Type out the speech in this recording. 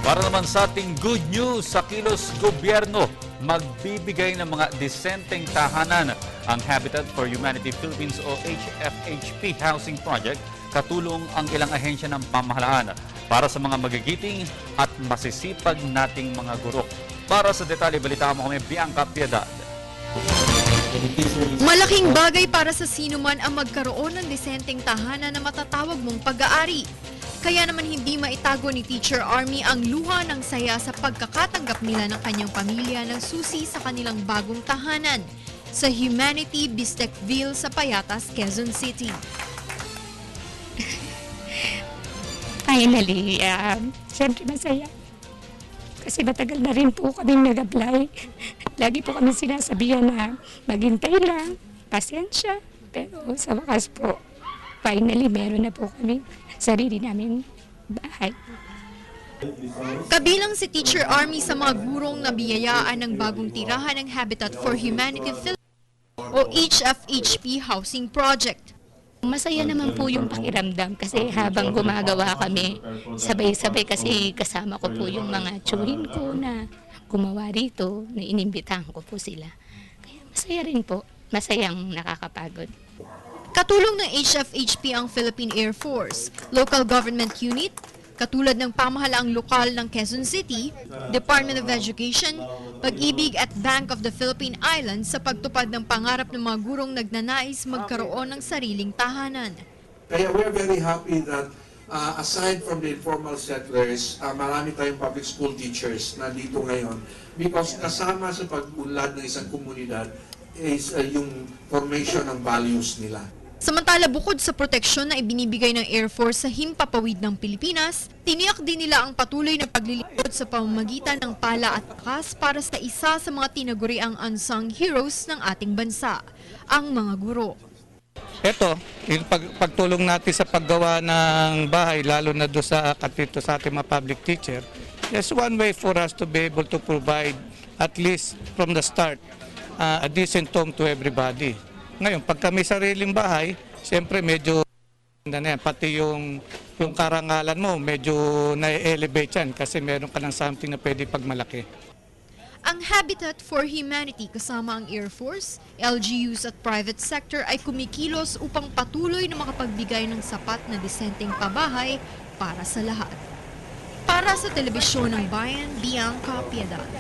Para naman sa ating good news, sa kilos gobyerno, magbibigay ng mga disenteng tahanan ang Habitat for Humanity Philippines o HFHP Housing Project, katulong ang ilang ahensya ng pamahalaan para sa mga magigiting at masisipag nating mga guro. Para sa detalye, balitaan mo kami, Bianca Piedad. Malaking bagay para sa sino man ang magkaroon ng disenteng tahanan na matatawag mong pag-aari. Kaya naman hindi maitago ni Teacher Army ang luha ng saya sa pagkakatanggap nila ng kanyang pamilya ng susi sa kanilang bagong tahanan sa Humanity Bistecville sa Payatas, Quezon City. Finally, siyempre masaya. Kasi matagal na rin po kaming nag-apply. Lagi po kami sinasabihan na maghintay lang, pasensya. Pero sa wakas po, finally meron na po kami sarili namin bahay. Kabilang si Teacher Army sa mga gurong nabiyayaan ng bagong tirahan ng Habitat for Humanity Philippines o HFHP Housing Project. Masaya naman po yung pakiramdam kasi habang gumagawa kami, sabay-sabay kasi kasama ko po yung mga tsuhin ko na gumawa rito, na inimbitahan ko po sila. Kaya masaya rin po, masayang nakakapagod. Katulong ng HFHP ang Philippine Air Force, local government unit, katulad ng pamahalaang lokal ng Quezon City, Department of Education, Pag-ibig at Bank of the Philippine Islands sa pagtupad ng pangarap ng mga gurong nagnanais magkaroon ng sariling tahanan. Kaya we're very happy that aside from the informal settlers, marami tayong public school teachers na dito ngayon because kasama sa pag-unlad ng isang komunidad is yung formation ng values nila. Samantala, bukod sa proteksyon na ibinibigay ng Air Force sa himpapawid ng Pilipinas, tiniyak din nila ang patuloy na paglilingkod sa pamamagitan ng pala at lakas para sa isa sa mga tinaguriang unsung heroes ng ating bansa, ang mga guro. Ito, yung pagtulong natin sa paggawa ng bahay, lalo na doon sa katito sa ating mga public teacher, is one way for us to be able to provide, at least from the start, a decent home to everybody. Ngayon, pag kami sariling bahay, siyempre medyo pati yung karangalan mo, medyo na-elevate yan kasi meron ka ng something na pwede pagmalaki. Ang Habitat for Humanity kasama ang Air Force, LGUs at private sector ay kumikilos upang patuloy na makapagbigay ng sapat na disenteng pabahay para sa lahat. Para sa Telebisyon ng Bayan, Bianca Piedad.